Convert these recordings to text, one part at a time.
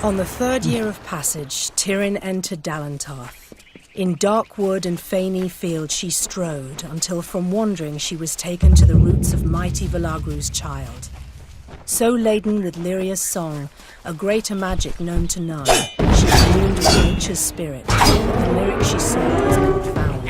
On the third year of passage, Tiryn entered Dalantarth. In dark wood and fany field she strode, until from wandering she was taken to the roots of mighty Velagru's child. So laden with Lyria's song, a greater magic known to none, she communed with nature's spirit, the lyric she sought was not found.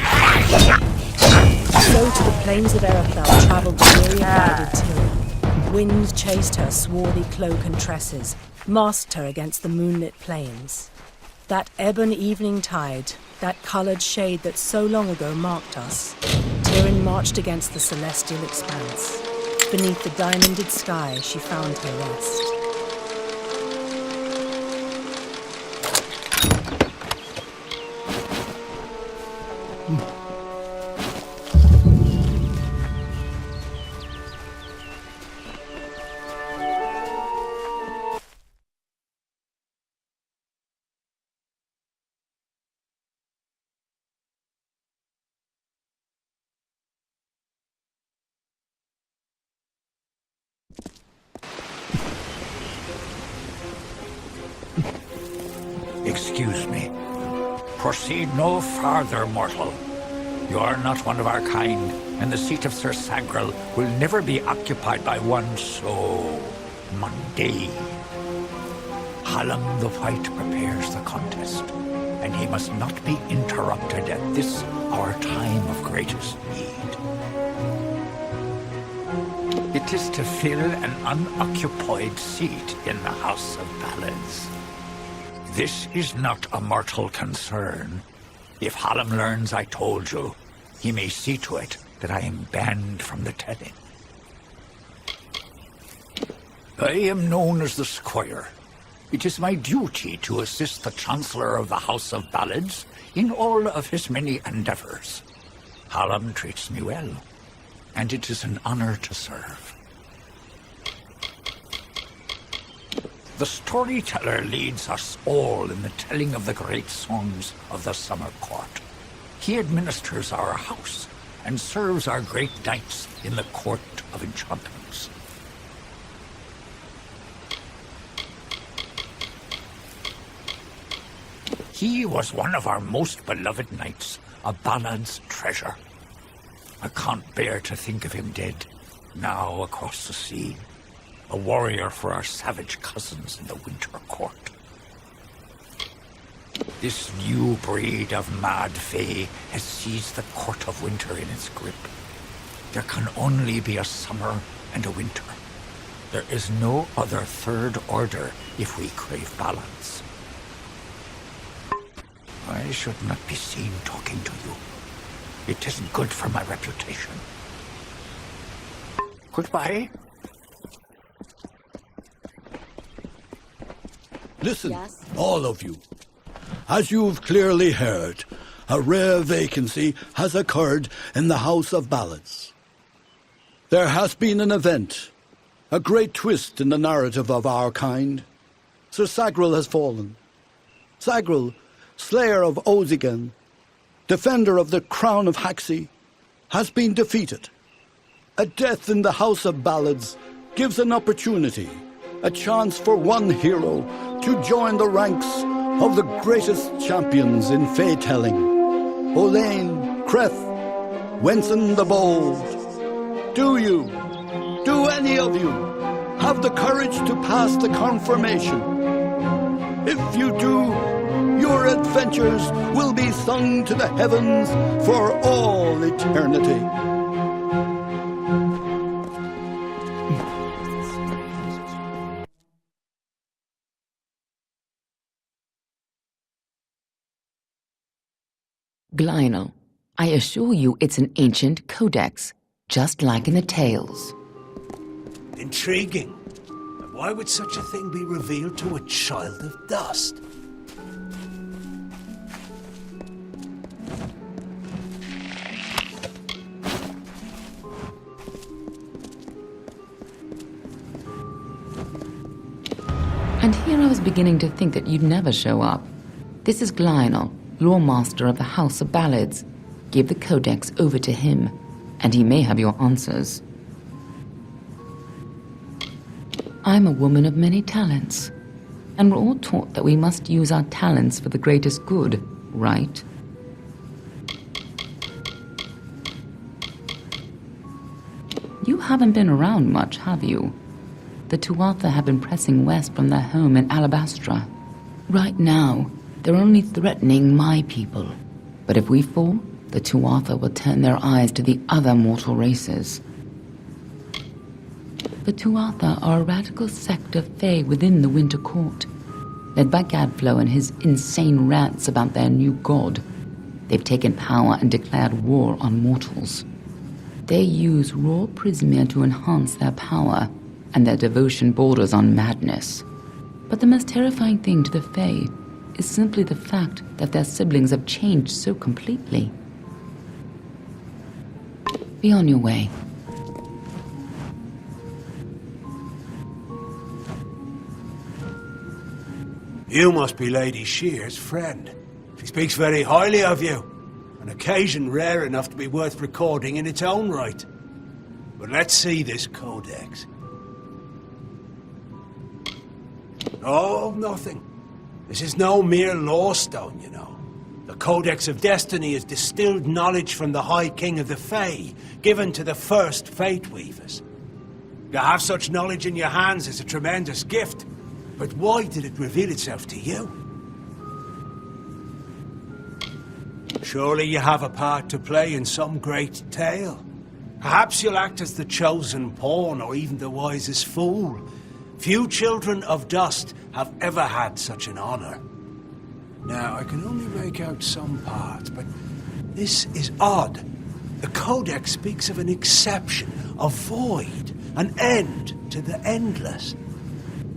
So to the plains of Erethel travelled the weary-guided Tiryn. Wind chased her swarthy cloak and tresses, masked her against the moonlit plains. That ebon evening tide, that coloured shade that so long ago marked us, Tiryn marched against the celestial expanse. Beneath the diamonded sky she found her rest. Excuse me. Proceed no farther, mortal. You are not one of our kind, and the seat of Sir Sagrel will never be occupied by one so mundane. Hallam the White prepares the contest, and he must not be interrupted at this, our time of greatest need. It is to fill an unoccupied seat in the House of Ballads. This is not a mortal concern. If Hallam learns I told you, he may see to it that I am banned from the telling. I am known as the Squire. It is my duty to assist the Chancellor of the House of Ballads in all of his many endeavors. Hallam treats me well, and it is an honor to serve. The storyteller leads us all in the telling of the great songs of the summer court. He administers our house and serves our great knights in the court of enchantments. He was one of our most beloved knights, a ballad's treasure. I can't bear to think of him dead, now across the sea. A warrior for our savage cousins in the Winter Court. This new breed of mad fae has seized the Court of Winter in its grip. There can only be a summer and a winter. There is no other third order if we crave balance. I should not be seen talking to you. It isn't good for my reputation. Goodbye. Listen, Yes? all of you. As you've clearly heard, a rare vacancy has occurred in the House of Ballads. There has been an event, a great twist in the narrative of our kind. Sir Sagrel has fallen. Sagrel, slayer of Ozigan, defender of the crown of Haxi, has been defeated. A death in the House of Ballads gives an opportunity, a chance for one hero to join the ranks of the greatest champions in fae-telling. Olain, Creth, Wenson the Bold. Do any of you, have the courage to pass the confirmation? If you do, your adventures will be sung to the heavens for all eternity. Glynel, I assure you it's an ancient codex, just like in the tales. Intriguing. And why would such a thing be revealed to a child of dust? And here I was beginning to think that you'd never show up. This is Glynel, Lore Master of the House of Ballads. Give the codex over to him, and he may have your answers. I'm a woman of many talents, and we're all taught that we must use our talents for the greatest good, right? You haven't been around much, have you? The Tuatha have been pressing west from their home in Alabastra. Right now, they're only threatening my people. But if we fall, the Tuatha will turn their eyes to the other mortal races. The Tuatha are a radical sect of fae within the Winter Court, led by Gadflow and his insane rants about their new god. They've taken power and declared war on mortals. They use raw prismia to enhance their power, and their devotion borders on madness. But the most terrifying thing to the fae is simply the fact that their siblings have changed so completely. Be on your way. You must be Lady Shear's friend. She speaks very highly of you. An occasion rare enough to be worth recording in its own right. But let's see this codex. Oh, nothing. This is no mere lawstone, you know. The Codex of Destiny is distilled knowledge from the High King of the Fae, given to the first Fate Weavers. To have such knowledge in your hands is a tremendous gift, but why did it reveal itself to you? Surely you have a part to play in some great tale. Perhaps you'll act as the chosen pawn, or even the wisest fool. Few children of dust have ever had such an honor. Now, I can only make out some parts, but this is odd. The Codex speaks of an exception, a void, an end to the endless.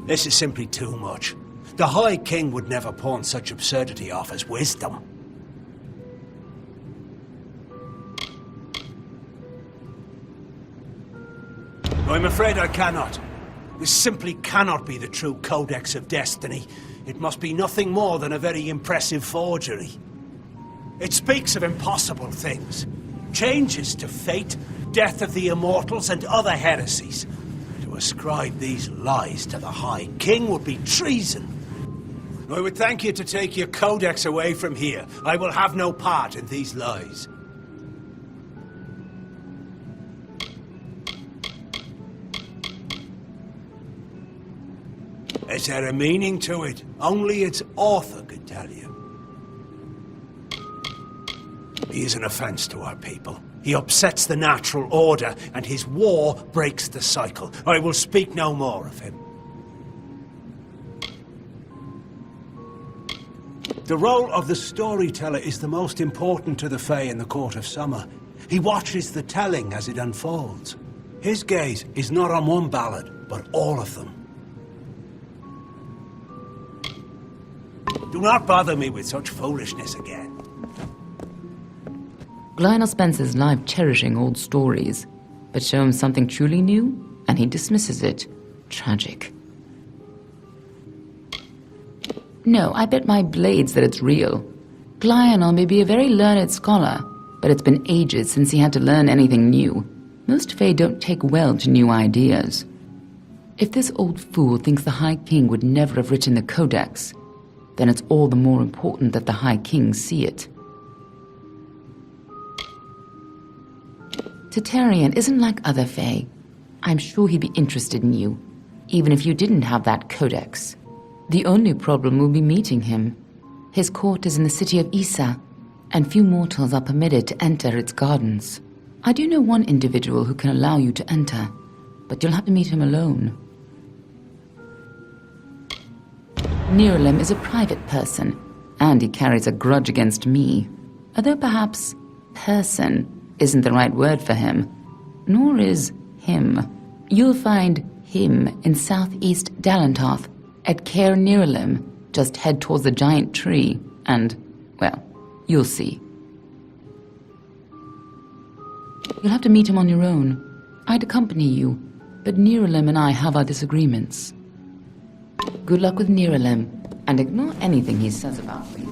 This is simply too much. The High King would never pawn such absurdity off as wisdom. I'm afraid I cannot. This simply cannot be the true Codex of Destiny. It must be nothing more than a very impressive forgery. It speaks of impossible things. Changes to fate, death of the immortals, and other heresies. To ascribe these lies to the High King would be treason. I would thank you to take your Codex away from here. I will have no part in these lies. Is there a meaning to it? Only its author could tell you. He is an offense to our people. He upsets the natural order, and his war breaks the cycle. I will speak no more of him. The role of the storyteller is the most important to the Fae in the Court of Summer. He watches the telling as it unfolds. His gaze is not on one ballad, but all of them. Do not bother me with such foolishness again. Glynel spends his life cherishing old stories, but show him something truly new, and he dismisses it. Tragic. No, I bet my blades that it's real. Glynel may be a very learned scholar, but it's been ages since he had to learn anything new. Most Fae don't take well to new ideas. If this old fool thinks the High King would never have written the Codex, then it's all the more important that the High King see it. Tatarian isn't like other Fae. I'm sure he'd be interested in you, even if you didn't have that Codex. The only problem will be meeting him. His court is in the city of Isa, and few mortals are permitted to enter its gardens. I do know one individual who can allow you to enter, but you'll have to meet him alone. Niralim is a private person, and he carries a grudge against me. Although perhaps person isn't the right word for him, nor is him. You'll find him in southeast Dalantarth, at Caer Niralim. Just head towards the giant tree, and, well, you'll see. You'll have to meet him on your own. I'd accompany you, but Niralim and I have our disagreements. Good luck with Niralim, and ignore anything he says about me.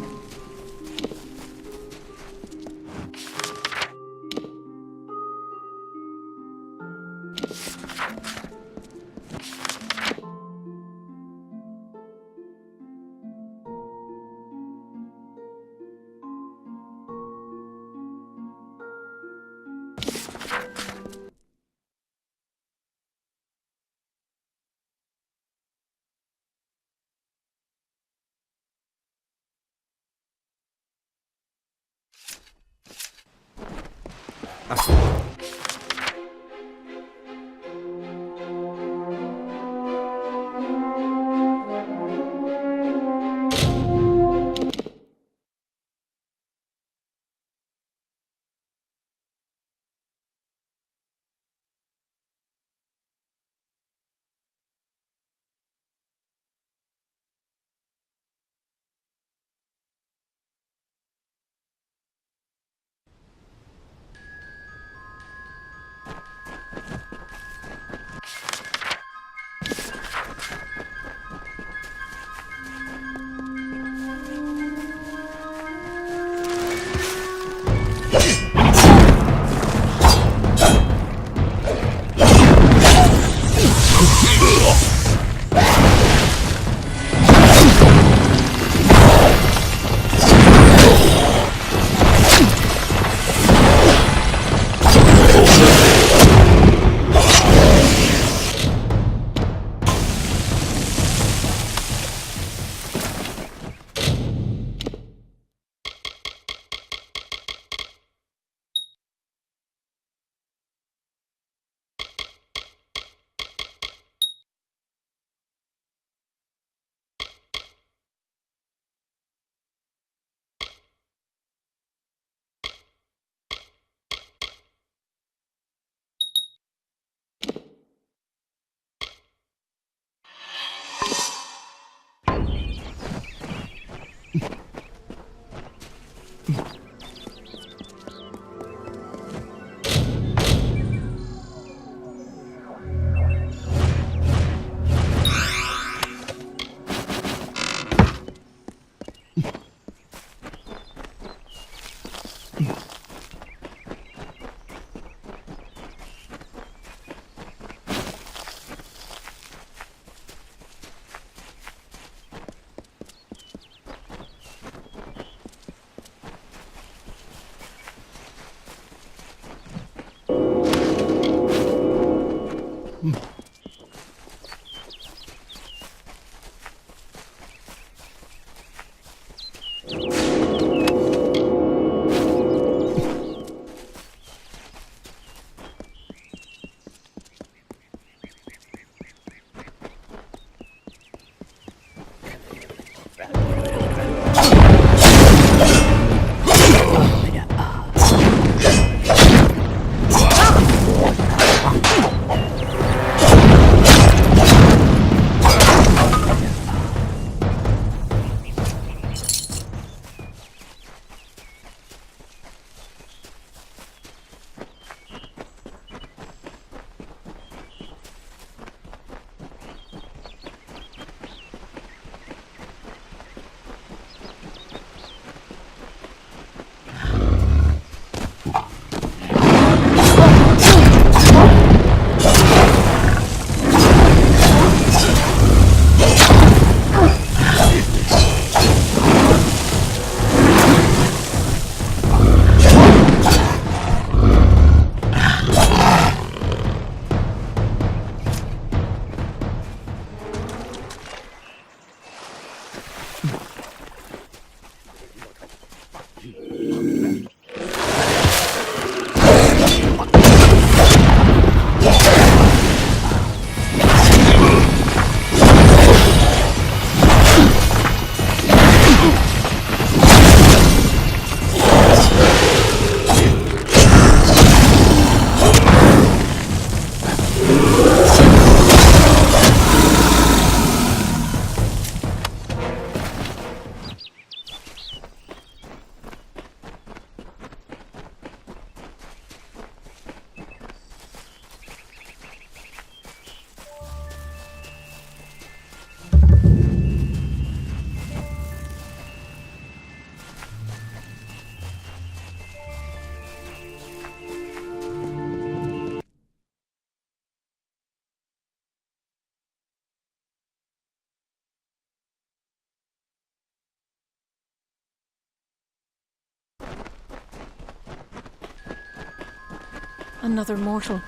Another mortal,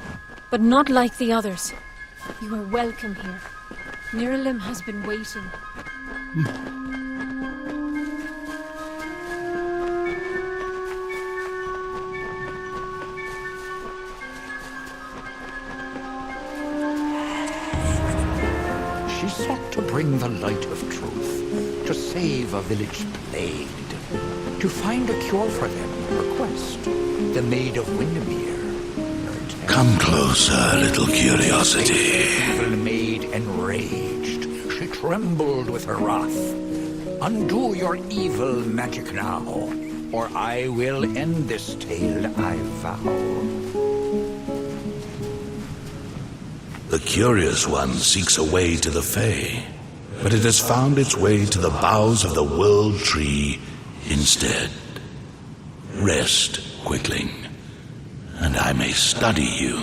but not like the others. You are welcome here. Niralim has been waiting. She sought to bring the light of truth, to save a village plagued, to find a cure for them, her quest, the Maid of Windermere. Come closer, little curiosity. Evil maid enraged, she trembled with her wrath. Undo your evil magic now, or I will end this tale, I vow. The curious one seeks a way to the Fae, but it has found its way to the boughs of the World Tree instead. Rest, Quickling, and I may study you.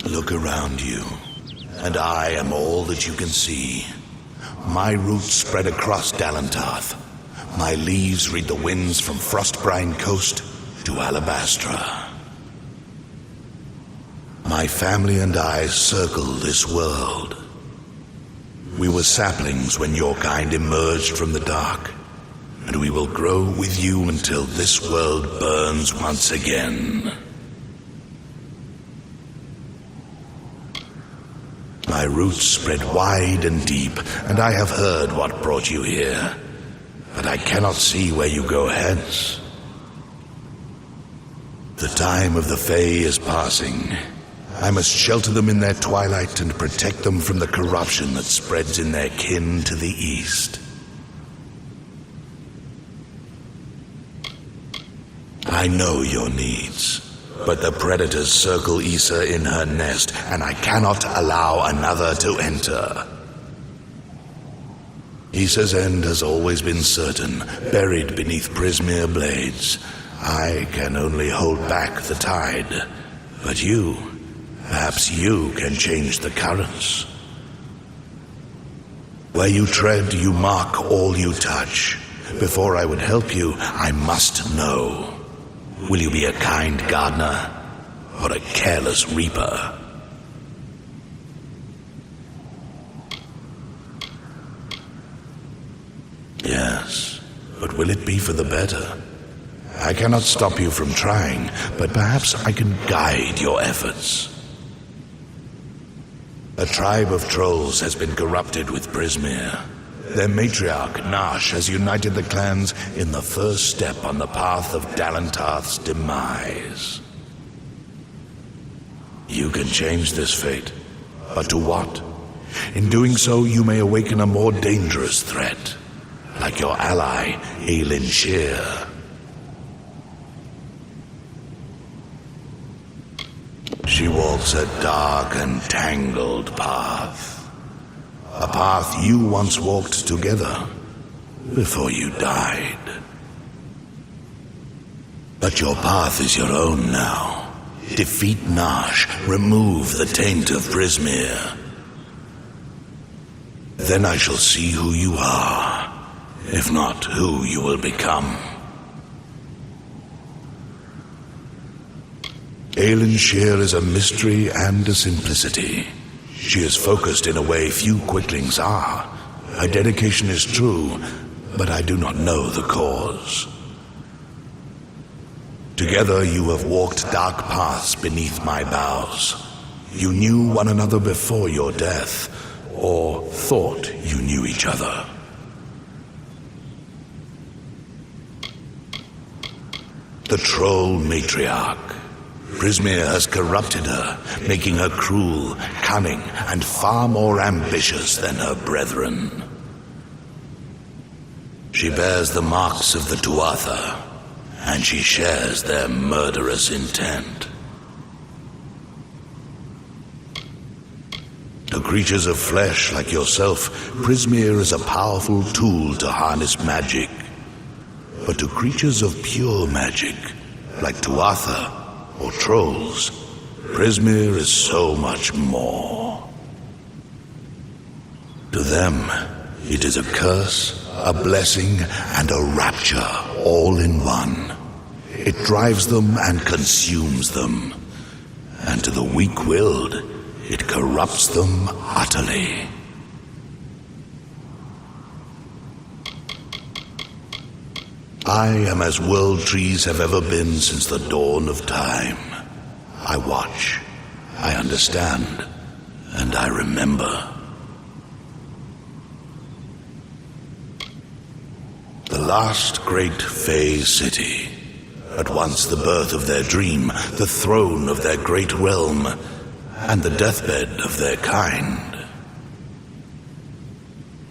Look around you, and I am all that you can see. My roots spread across Dalantarth. My leaves read the winds from Frostbrine Coast to Alabastra. My family and I circle this world. We were saplings when your kind emerged from the dark, and we will grow with you until this world burns once again. My roots spread wide and deep, and I have heard what brought you here, but I cannot see where you go hence. The time of the Fae is passing. I must shelter them in their twilight and protect them from the corruption that spreads in their kin to the east. I know your needs, but the predators circle Issa in her nest, and I cannot allow another to enter. Issa's end has always been certain, buried beneath Prismere blades. I can only hold back the tide, but you... perhaps you can change the currents. Where you tread, you mark all you touch. Before I would help you, I must know. Will you be a kind gardener or a careless reaper? Yes, but will it be for the better? I cannot stop you from trying, but perhaps I can guide your efforts. A tribe of trolls has been corrupted with Prismere. Their matriarch, Nash, has united the clans in the first step on the path of Dalantarth's demise. You can change this fate, but to what? In doing so, you may awaken a more dangerous threat, like your ally, Aelin Shear. She walks a dark and tangled path. A path you once walked together before you died. But your path is your own now. Defeat Nash, remove the taint of Prismere. Then I shall see who you are, if not who you will become. Aelin Shear is a mystery and a simplicity. She is focused in a way few Quicklings are, Her dedication is true, but I do not know the cause. Together you have walked dark paths beneath my boughs. You knew one another before your death, or thought you knew each other. The troll matriarch. Prismeer has corrupted her, making her cruel, cunning, and far more ambitious than her brethren. She bears the marks of the tuatha, and she shares their murderous intent. To creatures of flesh like yourself, Prismeer is a powerful tool to harness magic. But to creatures of pure magic, like tuatha or trolls, Prismeer is so much more. To them, it is a curse, a blessing, and a rapture all in one. It drives them and consumes them. And to the weak-willed, it corrupts them utterly. I am as world trees have ever been since the dawn of time. I watch, I understand, and I remember. The last great Fey city, at once the birth of their dream, the throne of their great realm, and the deathbed of their kind.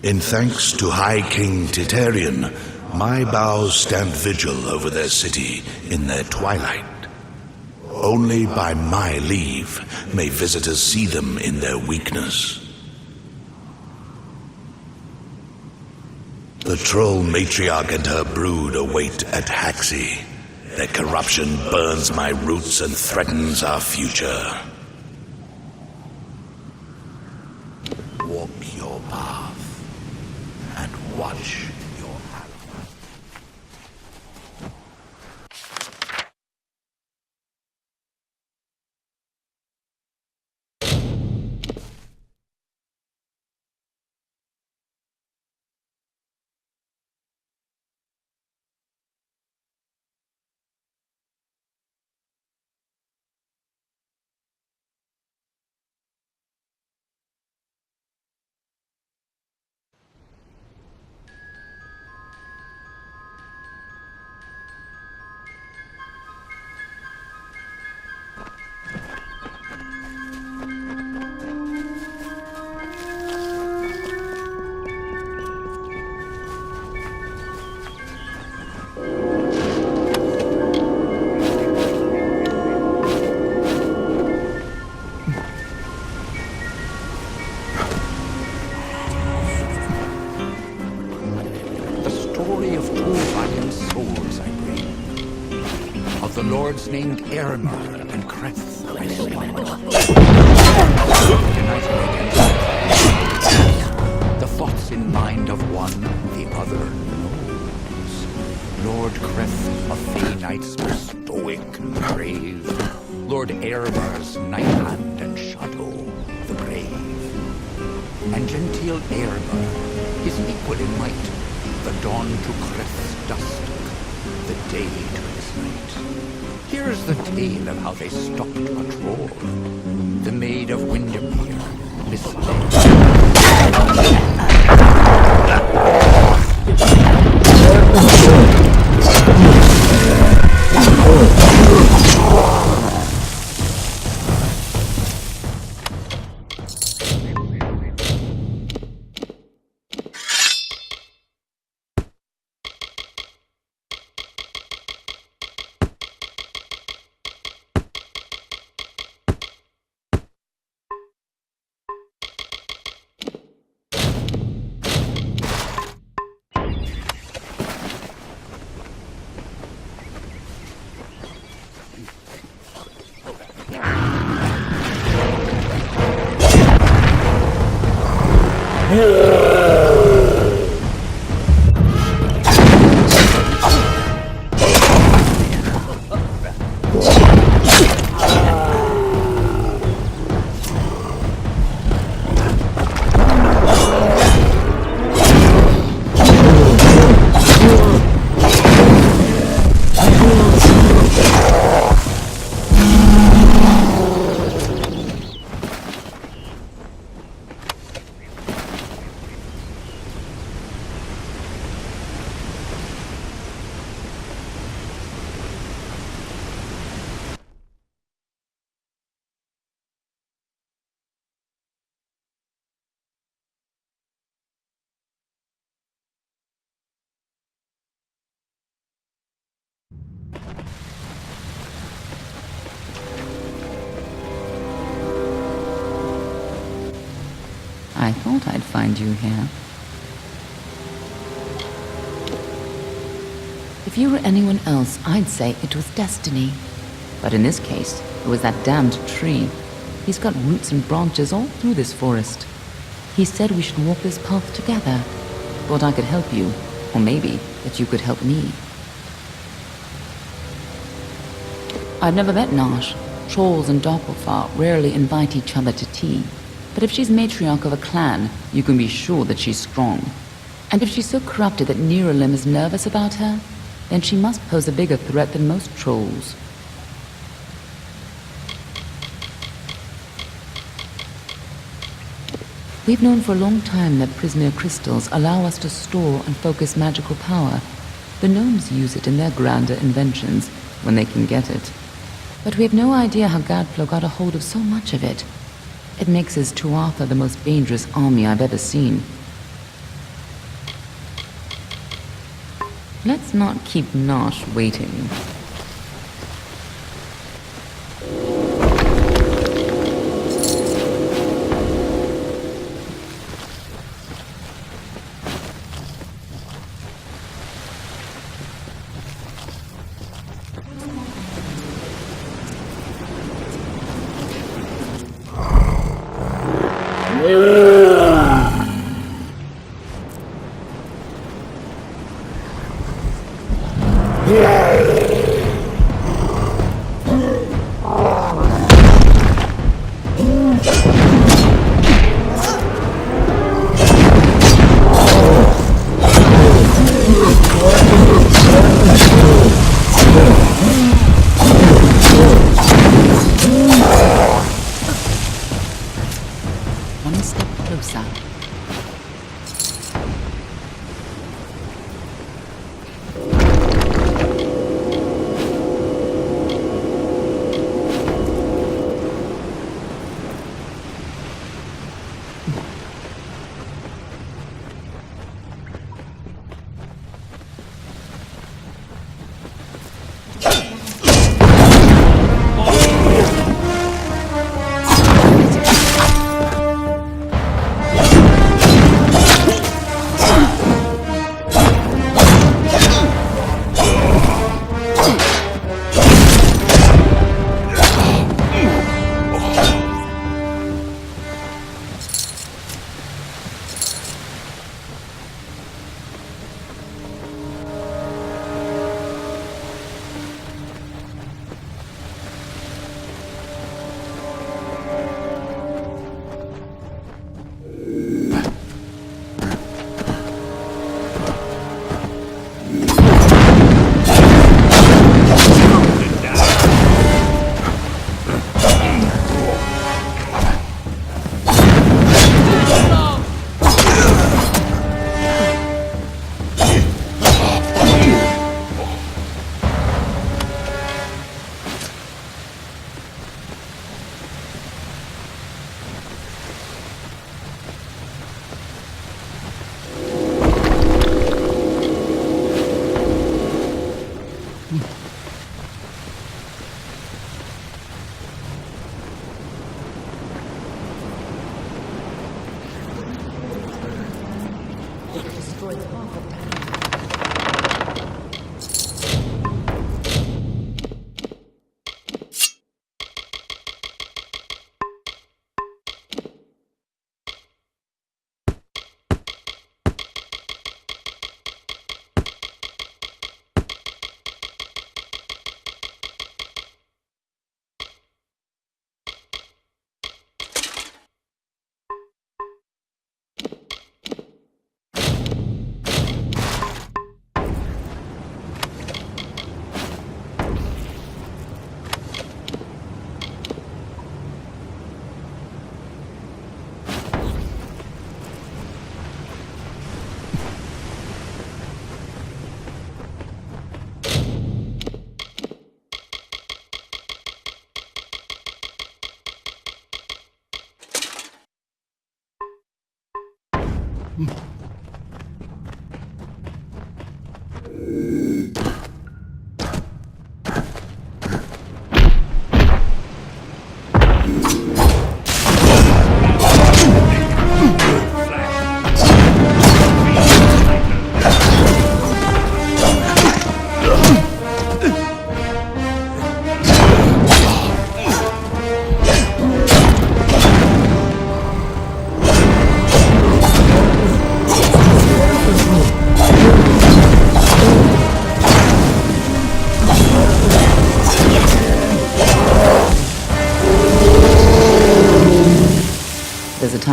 In thanks to High King Titarian, my boughs stand vigil over their city in their twilight. Only by my leave may visitors see them in their weakness. The troll matriarch and her brood await at Haxi. Their corruption burns my roots and threatens our future. Walk your path and watch your hand. Lords named Aramar and Kreth. The thoughts in mind of one, the other knows. Lord Kreth of Fey Knights was stoic and brave. Lord Aramar's night hand and shadow, the brave. And genteel Aramar, his equal in might, the dawn to Kreth's dusk, the day to his night. Here's the tale of how they stopped a troll. The Maid of Windermere misled. I thought I'd find you here. If you were anyone else, I'd say it was destiny. But in this case, it was that damned tree. He's got roots and branches all through this forest. He said we should walk this path together. Thought I could help you, or maybe that you could help me. I've never met Nash. Trolls and Doppelfar rarely invite each other to tea. But if she's matriarch of a clan, you can be sure that she's strong. And if she's so corrupted that Niralim is nervous about her, then she must pose a bigger threat than most trolls. We've known for a long time that Prismere crystals allow us to store and focus magical power. The gnomes use it in their grander inventions, when they can get it. But we have no idea how Gadflow got a hold of so much of it. It makes his Tuatha the most dangerous army I've ever seen. Let's not keep Nash waiting. One step closer.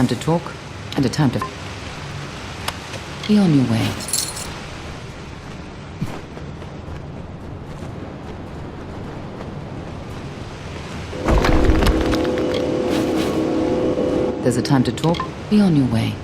time to talk and a time to... Be on your way. There's a time to talk. Be on your way.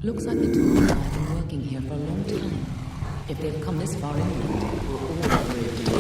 Looks like the tuatha have been working here for a long time. If they've come this far inland, we're all brave to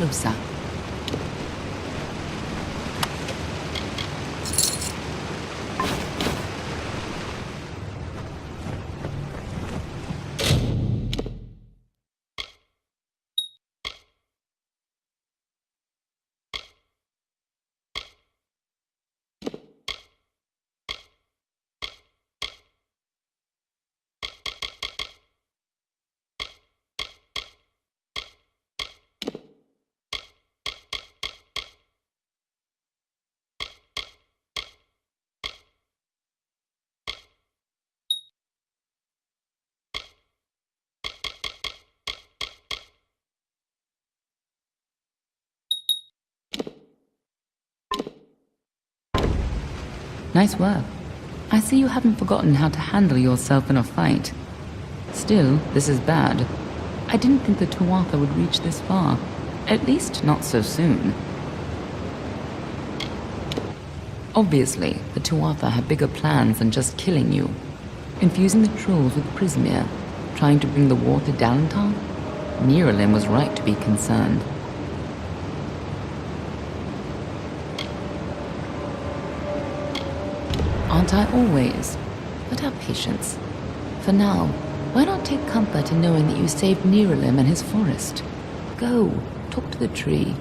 closer. Nice work. I see you haven't forgotten how to handle yourself in a fight. Still, this is bad. I didn't think the Tuatha would reach this far. At least not so soon. Obviously, the Tuatha have bigger plans than just killing you. Infusing the trolls with Prismere, trying to bring the war to Dalantar? Niralim was right to be concerned. Aren't I always? But have patience. For now, why not take comfort in knowing that you saved Niralim and his forest? Go, talk to the tree.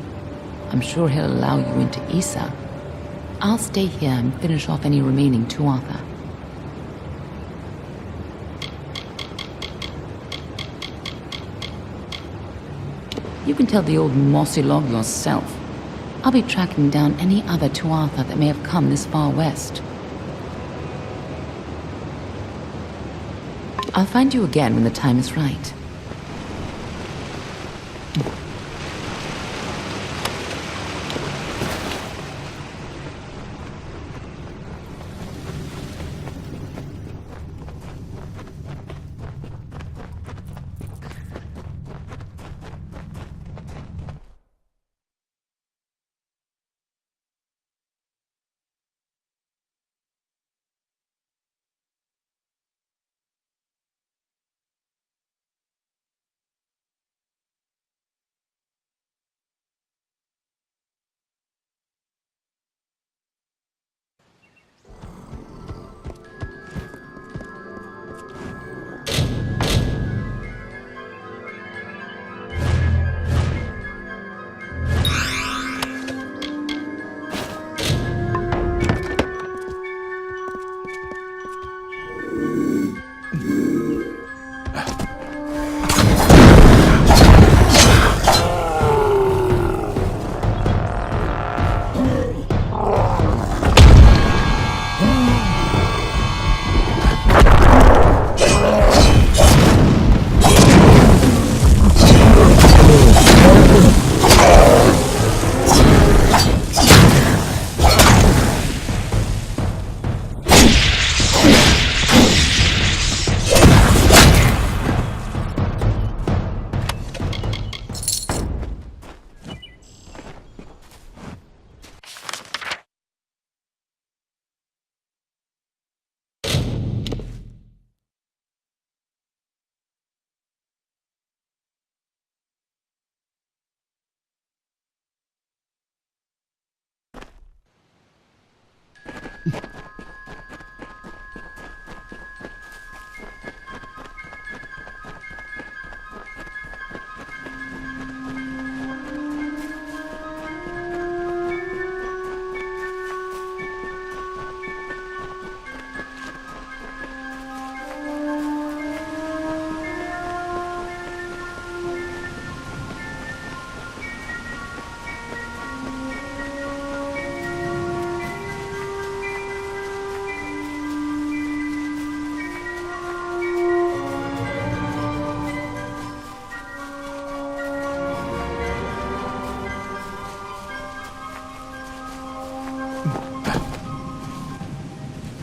I'm sure he'll allow you into Issa. I'll stay here and finish off any remaining Tuatha. You can tell the old mossy log yourself. I'll be tracking down any other Tuatha that may have come this far west. I'll find you again when the time is right.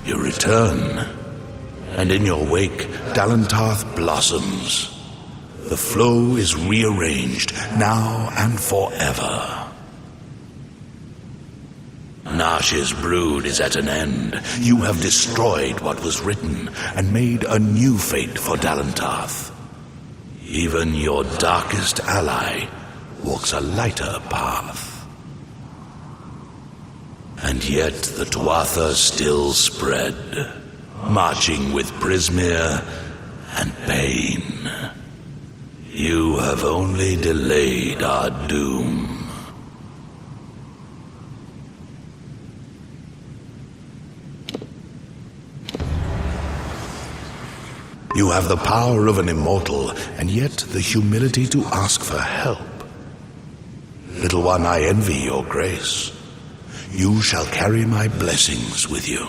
You return, and in your wake, Dalantarth blossoms. The flow is rearranged, now and forever. Nash's brood is at an end. You have destroyed what was written, and made a new fate for Dalantarth. Even your darkest ally walks a lighter path. And yet the tuatha still spread, marching with Prismeer and pain. You have only delayed our doom. You have the power of an immortal, and yet the humility to ask for help. Little one, I envy your grace. You shall carry my blessings with you.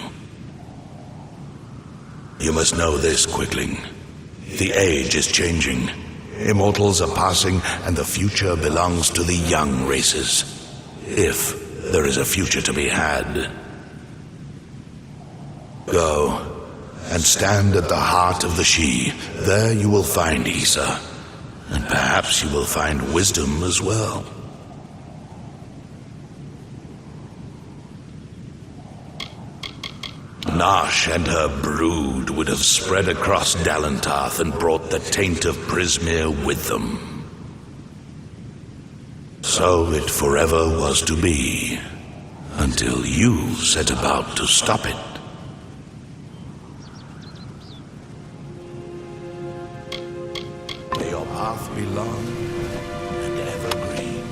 You must know this, Quickling. The age is changing. Immortals are passing, and the future belongs to the young races. If there is a future to be had. Go and stand at the heart of the She. There you will find Issa, and perhaps you will find wisdom as well. Nash and her brood would have spread across Dalentarth and brought the taint of Prismeer with them. So it forever was to be, until you set about to stop it. May your path be long and evergreen.